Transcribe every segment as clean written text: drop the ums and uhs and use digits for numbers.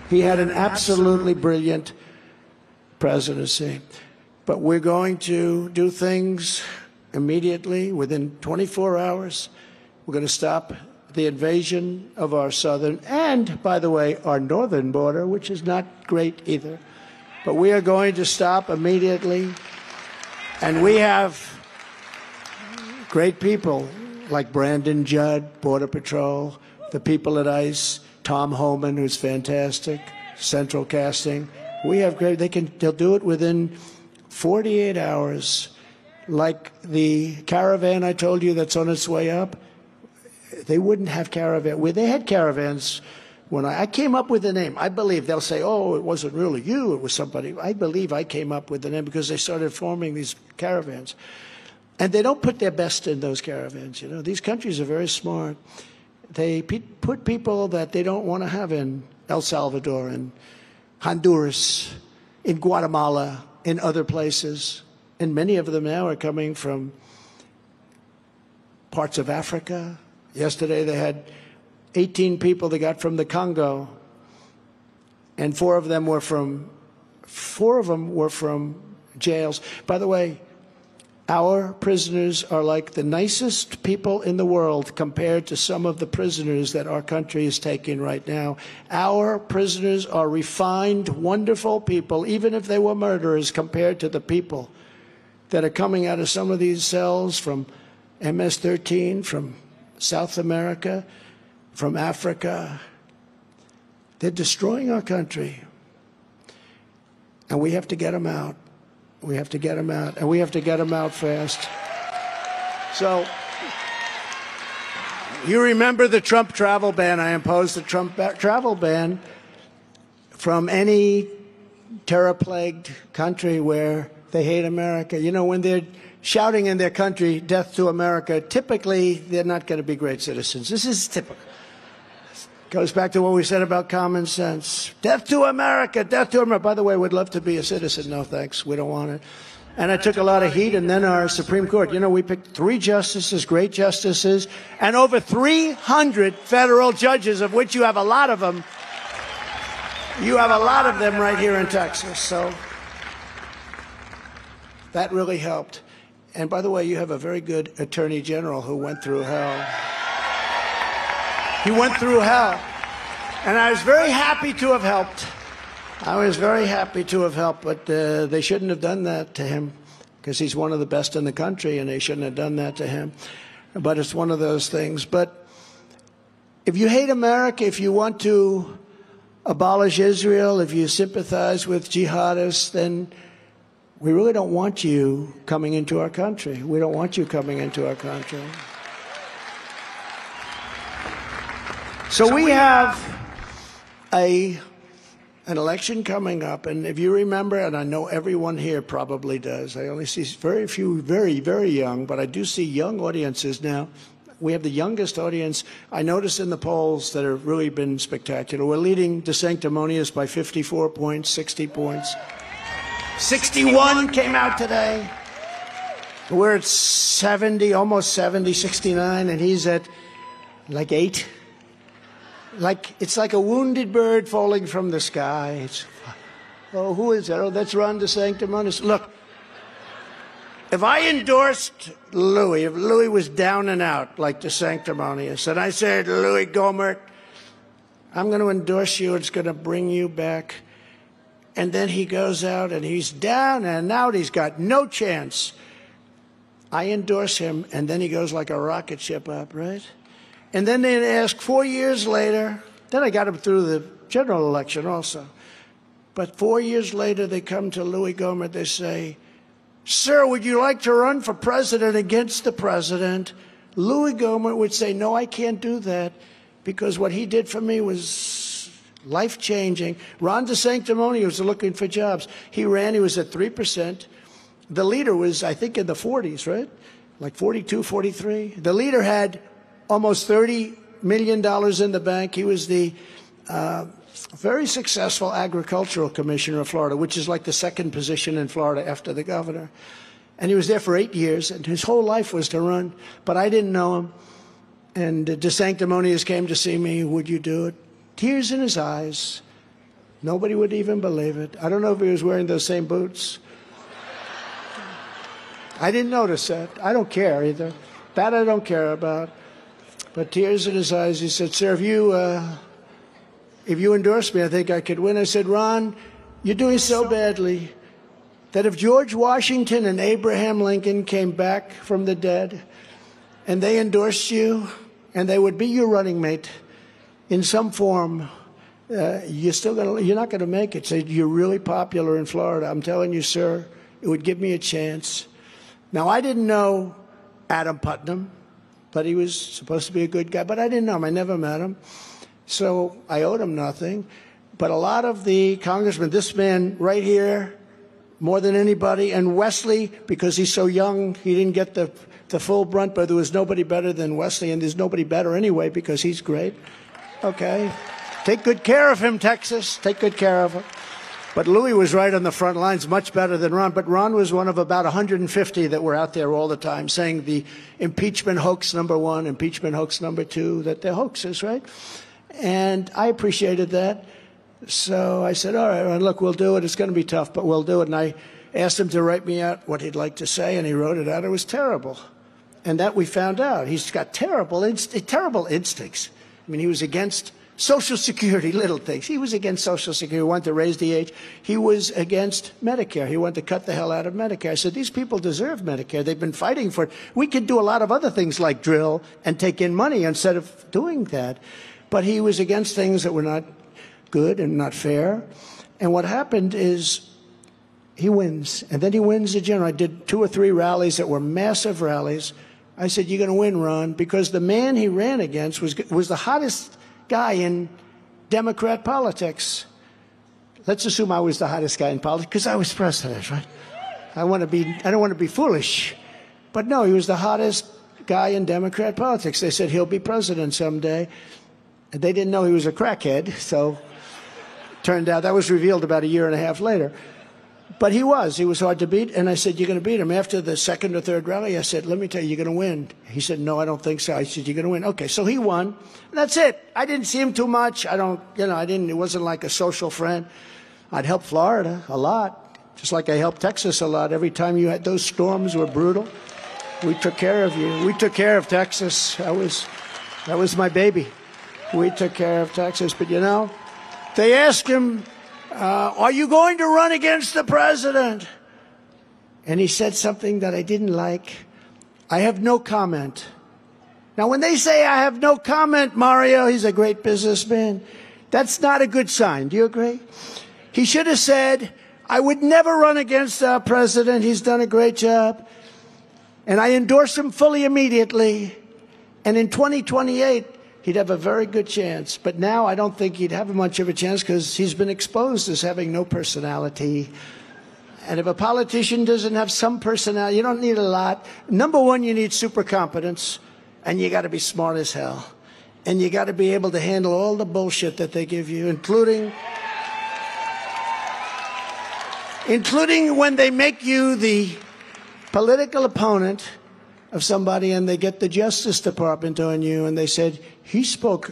He had an absolutely brilliant presidency. But we're going to do things immediately, within 24 hours. We're going to stop the invasion of our southern and, by the way, our northern border, which is not great either. But we are going to stop immediately. And we have great people like Brandon Judd, Border Patrol, the people at ICE, Tom Homan, who's fantastic, Central Casting. We have great, they'll do it within 48 hours. Like the caravan I told you that's on its way up, they wouldn't have caravan. They had caravans when I came up with the name. I believe they'll say, oh, it wasn't really you, it was somebody. I believe I came up with the name because they started forming these caravans. And they don't put their best in those caravans. You know, these countries are very smart. They put people that they don't want to have in El Salvador and Honduras, in Guatemala, in other places. And many of them now are coming from parts of Africa. Yesterday they had 18 people they got from the Congo, and four of them were from jails. By the way, our prisoners are like the nicest people in the world compared to some of the prisoners that our country is taking right now. Our prisoners are refined, wonderful people, even if they were murderers, compared to the people that are coming out of some of these cells from MS-13, from South America, from Africa. They're destroying our country. And we have to get them out. We have to get them out. And we have to get them out fast. So, you remember the Trump travel ban. I imposed the Trump travel ban from any terror-plagued country where they hate America. You know, when they're shouting in their country, death to America, typically they're not going to be great citizens. This is typical. Goes back to what we said about common sense. Death to America, death to America. By the way, we'd love to be a citizen. No, thanks. We don't want it. And I took a lot of heat. And then our Supreme Court, you know, we picked 3 justices, great justices, and over 300 federal judges, of which you have a lot of them. You have a lot of them right here in Texas. So that really helped. And by the way, you have a very good attorney general who went through hell. He went through hell. And I was very happy to have helped. I was very happy to have helped, but they shouldn't have done that to him because he's one of the best in the country, and they shouldn't have done that to him. But it's one of those things. But if you hate America, if you want to abolish Israel, if you sympathize with jihadists, then we really don't want you coming into our country. We don't want you coming into our country. So we have an election coming up, and if you remember, and I know everyone here probably does, I only see very few, very, very young, but I do see young audiences now. We have the youngest audience. I noticed in the polls that have really been spectacular. We're leading DeSanctimonious by 54 points, 60 points. 61 came out today. We're at 70, almost 70, 69, and he's at like 8. It's like a wounded bird falling from the sky. Oh, who is that? Oh, that's Ron DeSanctimonious. Look, if I endorsed Louis, if Louis was down and out like DeSanctimonious, and I said, Louis Gohmert, I'm going to endorse you, it's going to bring you back. And then he goes out and he's down and out, he's got no chance. I endorse him, and then he goes like a rocket ship up, right? And then they ask 4 years later, then I got him through the general election also. But 4 years later, they come to Louis Gohmert, they say, sir, would you like to run for president against the president? Louis Gohmert would say, no, I can't do that because what he did for me was life-changing. Ron DeSanctimonious was looking for jobs. He ran, he was at 3%. The leader was, I think, in the 40s, right? Like 42, 43. The leader had almost $30 million in the bank. He was the very successful agricultural commissioner of Florida, which is like the second position in Florida after the governor. And he was there for 8 years, and his whole life was to run. But I didn't know him. And DeSanctimonious came to see me. Would you do it? Tears in his eyes. Nobody would even believe it. I don't know if he was wearing those same boots. I didn't notice that. I don't care either. That I don't care about. But tears in his eyes, he said, sir, if you endorse me, I think I could win. I said, Ron, you're doing so badly that if George Washington and Abraham Lincoln came back from the dead and they endorsed you and they would be your running mate in some form, you're not going to make it. So you're really popular in Florida. I'm telling you, sir, it would give me a chance. Now, I didn't know Adam Putnam, but he was supposed to be a good guy. But I didn't know him. I never met him. So I owed him nothing. But a lot of the congressmen, this man right here, more than anybody, and Wesley, because he's so young, he didn't get the full brunt, but there was nobody better than Wesley, and there's nobody better anyway because he's great. Okay? Take good care of him, Texas. Take good care of him. But Louis was right on the front lines, much better than Ron. But Ron was one of about 150 that were out there all the time saying the impeachment hoax #1, impeachment hoax #2, that they're hoaxes, right? And I appreciated that. So I said, all right, Ron, look, we'll do it. It's going to be tough, but we'll do it. And I asked him to write me out what he'd like to say, and he wrote it out. It was terrible. And that we found out. He's got terrible instincts. I mean, he was against Social Security, little things. He was against Social Security. He wanted to raise the age. He was against Medicare. He wanted to cut the hell out of Medicare. I said, these people deserve Medicare. They've been fighting for it. We could do a lot of other things like drill and take in money instead of doing that. But he was against things that were not good and not fair. And what happened is he wins. And then he wins the general. I did 2 or 3 rallies that were massive rallies. I said, you're going to win, Ron, because the man he ran against was the hottest guy in Democrat politics. Let's assume I was the hottest guy in politics because I was president, right? I don't want to be foolish. But no, he was the hottest guy in Democrat politics. They said he'll be president someday. And they didn't know he was a crackhead, so turned out that was revealed about 1.5 years later. But he was hard to beat, and I said, you're going to beat him. After the 2nd or 3rd rally, I said, let me tell you, you're going to win. He said, no, I don't think so. I said, you're going to win. Okay, so he won. That's it. I didn't see him too much. It wasn't like a social friend. I'd help Florida a lot, just like I helped Texas a lot. Every time you had those storms were brutal. We took care of you. We took care of Texas. That was my baby. We took care of Texas. But, they asked him, are you going to run against the president? And he said something that I didn't like. I have no comment. Now, when they say I have no comment, Mario, he's a great businessman, that's not a good sign. Do you agree? He should have said, I would never run against our president. He's done a great job. And I endorse him fully immediately. And in 2028, he'd have a very good chance. But now I don't think he'd have much of a chance because he's been exposed as having no personality. And if a politician doesn't have some personality, you don't need a lot. #1, you need super competence, and you got to be smart as hell. And you got to be able to handle all the bullshit that they give you, including when they make you the political opponent of somebody and they get the Justice Department on you and they said, he spoke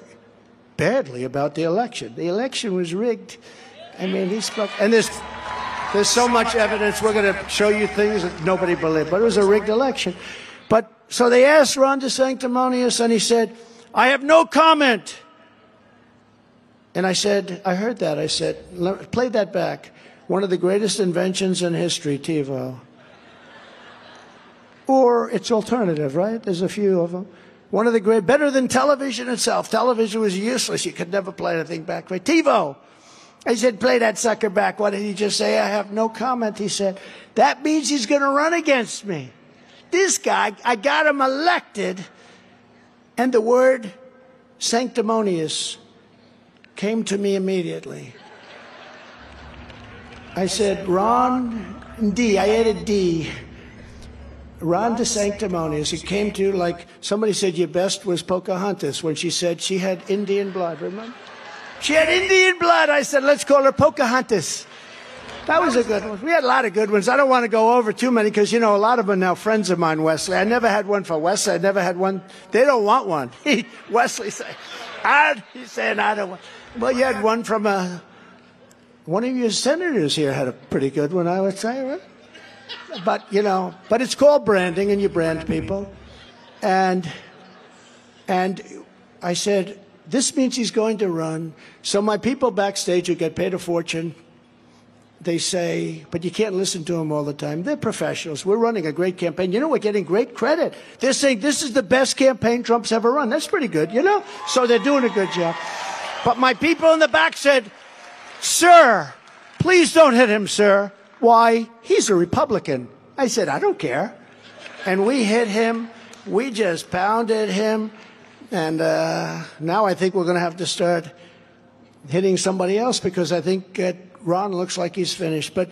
badly about the election. The election was rigged. I mean, he spoke, and there's so much evidence. We're going to show you things that nobody believed, but it was a rigged election. But so they asked Ron DeSanctimonious, and he said, I have no comment. And I said, I heard that. I said, play that back. One of the greatest inventions in history, TiVo. Or its alternative, right? There's a few of them. One of the great, better than television itself. Television was useless. You could never play anything back. Right? TiVo. I said, play that sucker back. What did he just say? I have no comment. He said, that means he's going to run against me. This guy, I got him elected. And the word sanctimonious came to me immediately. I said, Ron D. I added D. Ron DeSanctimonious. It came to, like, somebody said your best was Pocahontas when she said she had Indian blood, remember? She had Indian blood. I said, let's call her Pocahontas. That was a good one. We had a lot of good ones. I don't want to go over too many because, a lot of them are now friends of mine, Wesley. I never had one for Wesley. I never had one. They don't want one. Wesley said, he's saying, I don't want. Well, you had one from One of your senators here had a pretty good one, I would say, right? But, you know, but it's called branding, and you brand people. And I said, this means he's going to run. So my people backstage who get paid a fortune, they say, but you can't listen to them all the time. They're professionals. We're running a great campaign. You know, we're getting great credit. They're saying this is the best campaign Trump's ever run. That's pretty good, you know? So they're doing a good job. But my people in the back said, sir, please don't hit him, sir. Why? He's a Republican. I said, I don't care. And we hit him. We just pounded him. And now I think we're going to have to start hitting somebody else because I think Ron looks like he's finished. But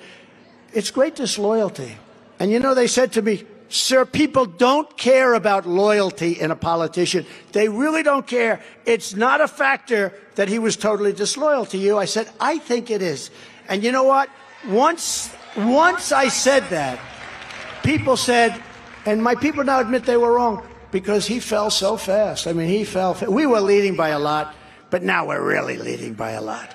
it's great disloyalty. And, you know, they said to me, sir, people don't care about loyalty in a politician. They really don't care. It's not a factor that he was totally disloyal to you. I said, I think it is. And you know what? Once I said that, people said, and my people now admit they were wrong, because he fell so fast. I mean, he fell. We were leading by a lot, but now we're really leading by a lot.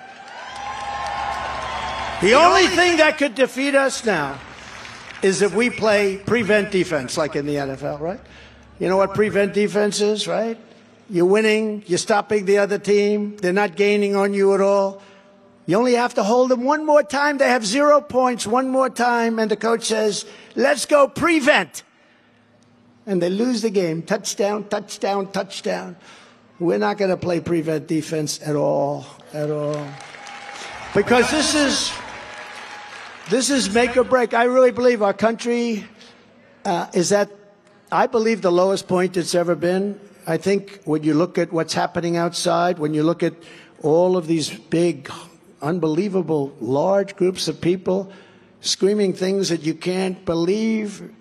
The only thing that could defeat us now is if we play prevent defense, like in the NFL, right? You know what prevent defense is, right? You're winning, you're stopping the other team, they're not gaining on you at all. You only have to hold them one more time. They have 0 points one more time, and the coach says, let's go prevent. And they lose the game. Touchdown, touchdown, touchdown. We're not going to play prevent defense at all, at all. Because this is make or break. I really believe our country is at, I believe, the lowest point it's ever been. I think when you look at what's happening outside, when you look at all of these big, unbelievable, large groups of people screaming things that you can't believe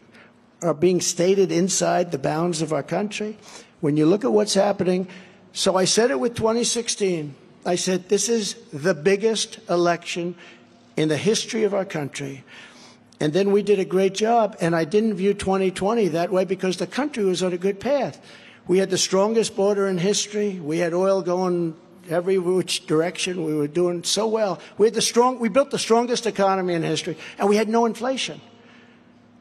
are being stated inside the bounds of our country. When you look at what's happening, so I said it with 2016. I said, this is the biggest election in the history of our country. And then we did a great job, and I didn't view 2020 that way because the country was on a good path. We had the strongest border in history. We had oil going every which direction. We were doing so well. We built the strongest economy in history, and we had no inflation.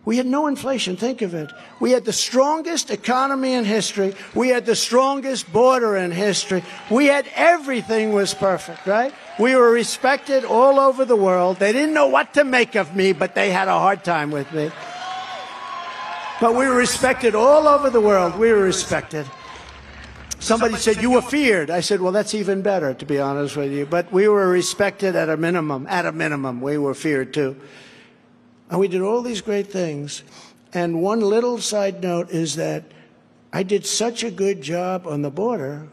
We had no inflation, think of it. We had the strongest economy in history. We had the strongest border in history. We had everything was perfect, right? We were respected all over the world. They didn't know what to make of me, but they had a hard time with me. But we were respected all over the world. We were respected. Somebody said, you were feared. I said, well, that's even better, to be honest with you. But we were respected at a minimum. At a minimum, we were feared, too. And we did all these great things. And one little side note is that I did such a good job on the border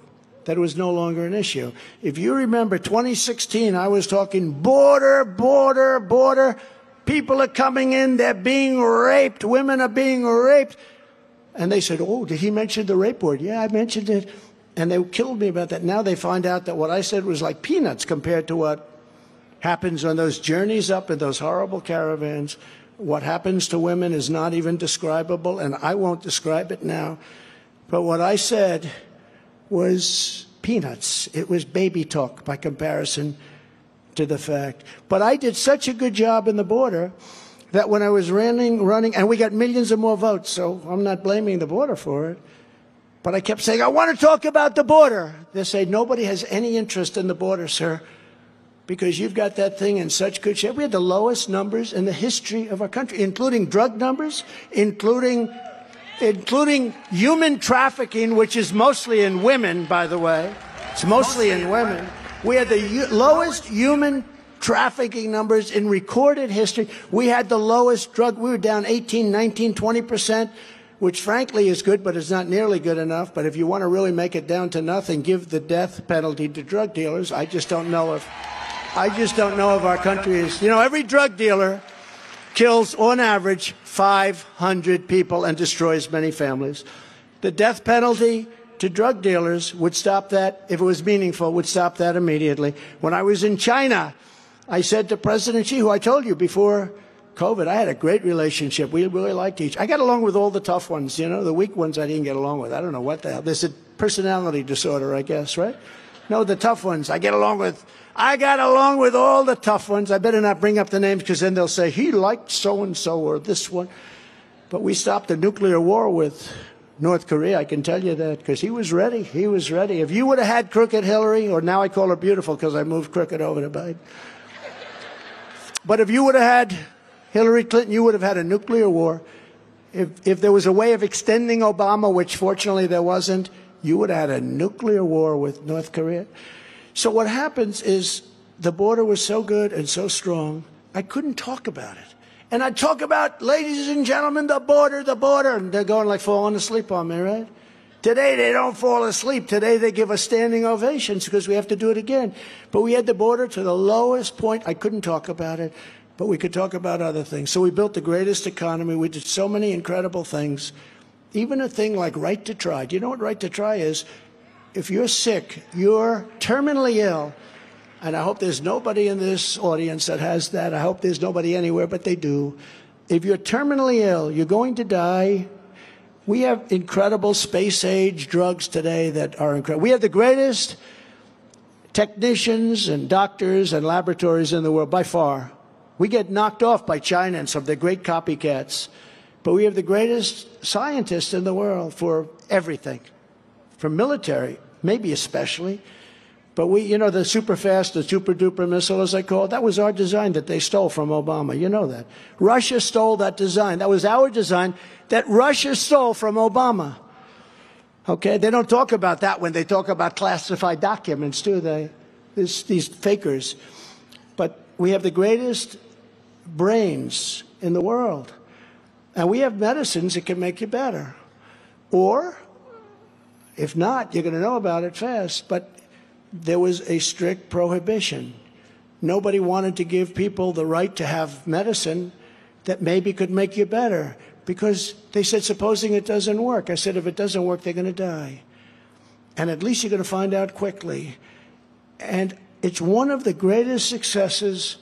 that it was no longer an issue. If you remember 2016, I was talking border, border, border. People are coming in, they're being raped, women are being raped. And they said, oh, did he mention the rape word? Yeah, I mentioned it. And they killed me about that. Now they find out that what I said was like peanuts compared to what happens on those journeys up in those horrible caravans. What happens to women is not even describable, and I won't describe it now. But what I said was peanuts. It was baby talk by comparison to the fact. But I did such a good job in the border that when I was running, and we got millions of more votes, so I'm not blaming the border for it. But I kept saying, I want to talk about the border. They say, nobody has any interest in the border, sir, because you've got that thing in such good shape. We had the lowest numbers in the history of our country, including drug numbers, including human trafficking, which is mostly in women, by the way. It's mostly in women. We had the lowest human trafficking numbers in recorded history. We had the lowest drug. We were down 18, 19, 20%, which frankly is good, but it's not nearly good enough. But if you want to really make it down to nothing, give the death penalty to drug dealers. I just don't know if our country is, you know, every drug dealer kills on average 500 people and destroys many families. The death penalty to drug dealers would stop that, if it was meaningful, would stop that immediately. When I was in China, I said to President Xi, who I told you before COVID, I had a great relationship. We really liked each. I got along with all the tough ones, you know, the weak ones I didn't get along with. I don't know what the hell. There's a personality disorder, I guess, right? No, the tough ones. I get along with I got along with all the tough ones. I better not bring up the names because then they'll say, he liked so-and-so or this one. But we stopped the nuclear war with North Korea, I can tell you that, because he was ready. He was ready. If you would have had crooked Hillary, or now I call her beautiful because I moved crooked over to Biden. But if you would have had Hillary Clinton, you would have had a nuclear war. If there was a way of extending Obama, which fortunately there wasn't, you would have had a nuclear war with North Korea. So what happens is the border was so good and so strong, I couldn't talk about it. And I'd talk about, ladies and gentlemen, the border, and they're going like falling asleep on me, right? Today they don't fall asleep. Today they give us standing ovations because we have to do it again. But we had the border to the lowest point. I couldn't talk about it, but we could talk about other things. So we built the greatest economy. We did so many incredible things. Even a thing like right to try. Do you know what right to try is? If you're sick, you're terminally ill, and I hope there's nobody in this audience that has that. I hope there's nobody anywhere, but they do. If you're terminally ill, you're going to die. We have incredible space-age drugs today that are incredible. We have the greatest technicians and doctors and laboratories in the world, by far. We get knocked off by China and some of the great copycats, but we have the greatest scientists in the world for everything. For military, maybe especially. But we, you know, the super fast, the super duper missile, as I call it, that was our design that they stole from Obama. You know that. Russia stole that design. That was our design that Russia stole from Obama. Okay? They don't talk about that when they talk about classified documents, do they? These fakers. But we have the greatest brains in the world. And we have medicines that can make you better. Or, if not, you're going to know about it fast. But there was a strict prohibition. Nobody wanted to give people the right to have medicine that maybe could make you better because they said, supposing it doesn't work. I said, if it doesn't work, they're going to die. And at least you're going to find out quickly. And it's one of the greatest successes.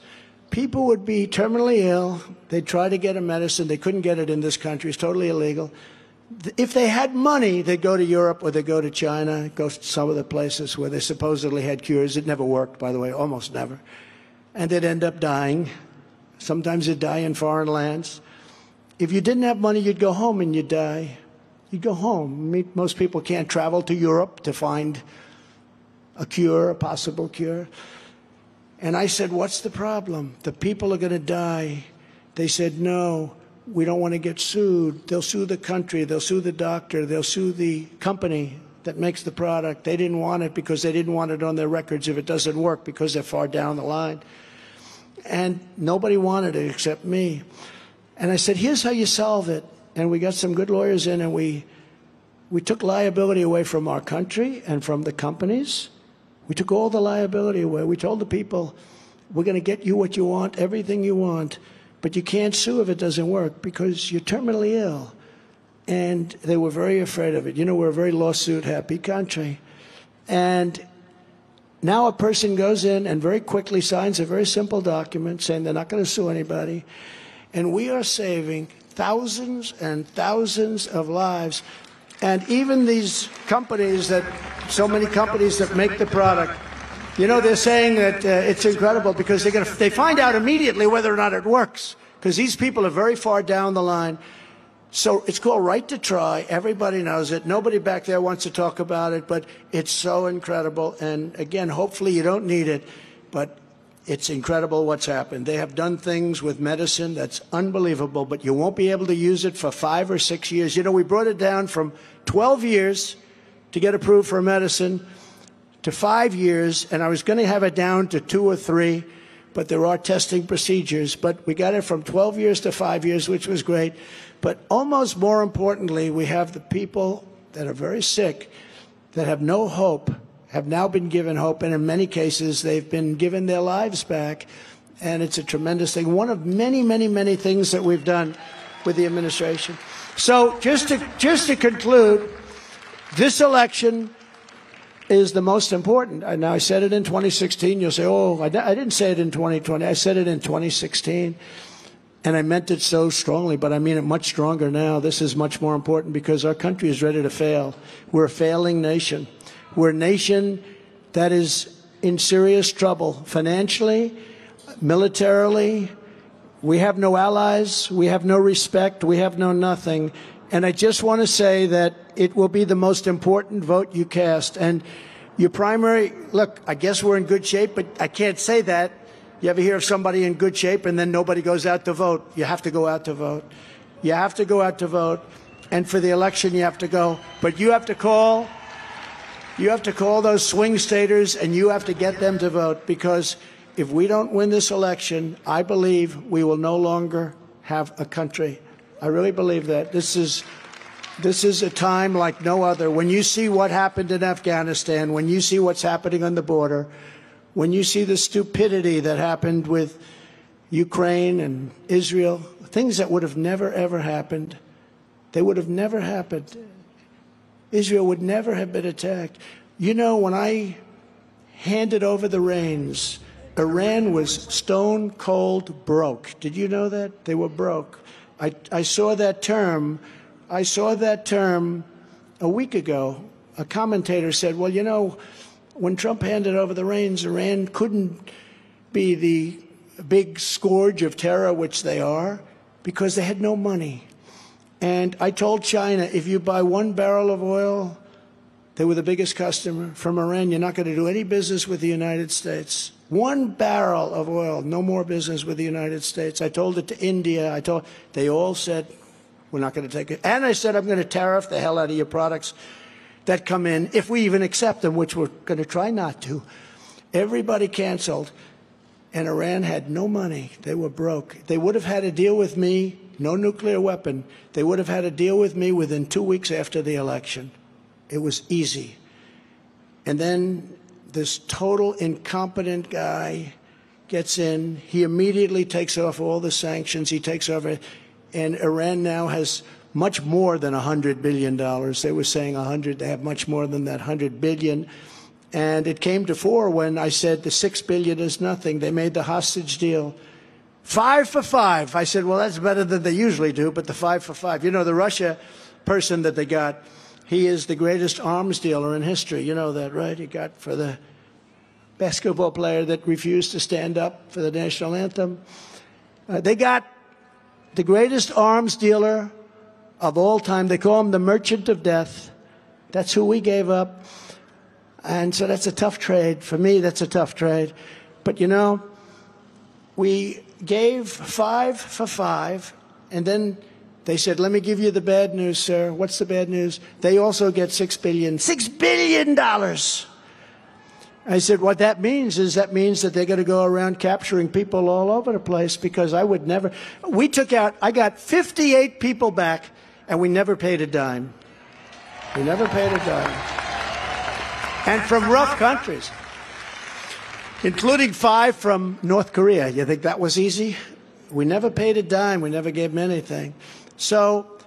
People would be terminally ill. They'd try to get a medicine. They couldn't get it in this country. It's totally illegal. If they had money, they'd go to Europe or they'd go to China, go to some of the places where they supposedly had cures. It never worked, by the way, almost never. And they'd end up dying. Sometimes they'd die in foreign lands. If you didn't have money, you'd go home and you'd die. You'd go home. Most people can't travel to Europe to find a cure, a possible cure. And I said, what's the problem? The people are going to die. They said, no. We don't want to get sued. They'll sue the country. They'll sue the doctor. They'll sue the company that makes the product. They didn't want it because they didn't want it on their records if it doesn't work because they're far down the line. And nobody wanted it except me. And I said, here's how you solve it. And we got some good lawyers in, and we took liability away from our country and from the companies. We took all the liability away. We told the people, we're going to get you what you want, everything you want. But you can't sue if it doesn't work because you're terminally ill. And they were very afraid of it. You know, we're a very lawsuit-happy country. And now a person goes in and very quickly signs a very simple document saying they're not going to sue anybody. And we are saving thousands and thousands of lives. And even these companies that, so many companies that make the product, you know, they're saying that it's incredible because they find out immediately whether or not it works because these people are very far down the line. So it's called Right to Try. Everybody knows it. Nobody back there wants to talk about it, but it's so incredible. And again, hopefully you don't need it, but it's incredible what's happened. They have done things with medicine that's unbelievable, but you won't be able to use it for 5 or 6 years. You know, we brought it down from 12 years to get approved for a medicine to 5 years, and I was going to have it down to 2 or 3, but there are testing procedures. But we got it from 12 years to 5 years, which was great. But almost more importantly, we have the people that are very sick, that have no hope, have now been given hope, and in many cases, they've been given their lives back, and it's a tremendous thing. One of many, many, many things that we've done with the administration. So just to conclude, this election is the most important. Now, I said it in 2016. You'll say, oh, I didn't say it in 2020. I said it in 2016, and I meant it so strongly, but I mean it much stronger now. This is much more important because our country is ready to fail. We're a failing nation. We're a nation that is in serious trouble financially, militarily. We have no allies. We have no respect. We have no nothing. And I just want to say that it will be the most important vote you cast. And your primary, look, I guess we're in good shape, but I can't say that. You ever hear of somebody in good shape and then nobody goes out to vote? You have to go out to vote. You have to go out to vote. And for the election, you have to go. But you have to call those swing staters and you have to get them to vote, because if we don't win this election, I believe we will no longer have a country. I really believe that. This is a time like no other. When you see what happened in Afghanistan, when you see what's happening on the border, when you see the stupidity that happened with Ukraine and Israel, things that would have never, ever happened, they would have never happened. Israel would never have been attacked. You know, when I handed over the reins, Iran was stone cold broke. Did you know that? They were broke. I saw that term. I saw that term a week ago. A commentator said, well, you know, when Trump handed over the reins, Iran couldn't be the big scourge of terror, which they are, because they had no money. And I told China, if you buy 1 barrel of oil, they were the biggest customer from Iran, you're not going to do any business with the United States. 1 barrel of oil, no more business with the United States. I told it to India. They all said, we're not going to take it. And I said, I'm going to tariff the hell out of your products that come in, if we even accept them, which we're going to try not to. Everybody canceled, and Iran had no money. They were broke. They would have had a deal with me, no nuclear weapon. They would have had a deal with me within 2 weeks after the election. It was easy. And then this total incompetent guy gets in. He immediately takes off all the sanctions. He takes over. And Iran now has much more than $100 billion. They were saying 100. They have much more than that, 100 billion. And it came to 4 when I said the $6 billion is nothing. They made the hostage deal 5 for 5. I said, well, that's better than they usually do, but the 5 for 5. You know, the Russia person that they got, he is the greatest arms dealer in history. You know that, right? He got for the basketball player that refused to stand up for the national anthem. They got the greatest arms dealer of all time. They call him the Merchant of Death. That's who we gave up. And so that's a tough trade. For me, that's a tough trade. But, you know, we gave 5 for 5, and then they said, let me give you the bad news, sir. What's the bad news? They also get $6 billion. $6 billion! I said, what that means is that they're going to go around capturing people all over the place, because I would never. I got 58 people back, and we never paid a dime. We never paid a dime. And from rough countries, including 5 from North Korea. You think that was easy? We never paid a dime. We never gave them anything. So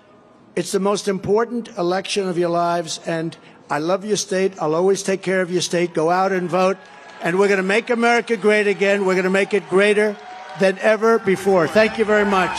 it's the most important election of your lives, and I love your state. I'll always take care of your state. Go out and vote, and we're going to make America great again. We're going to make it greater than ever before. Thank you very much.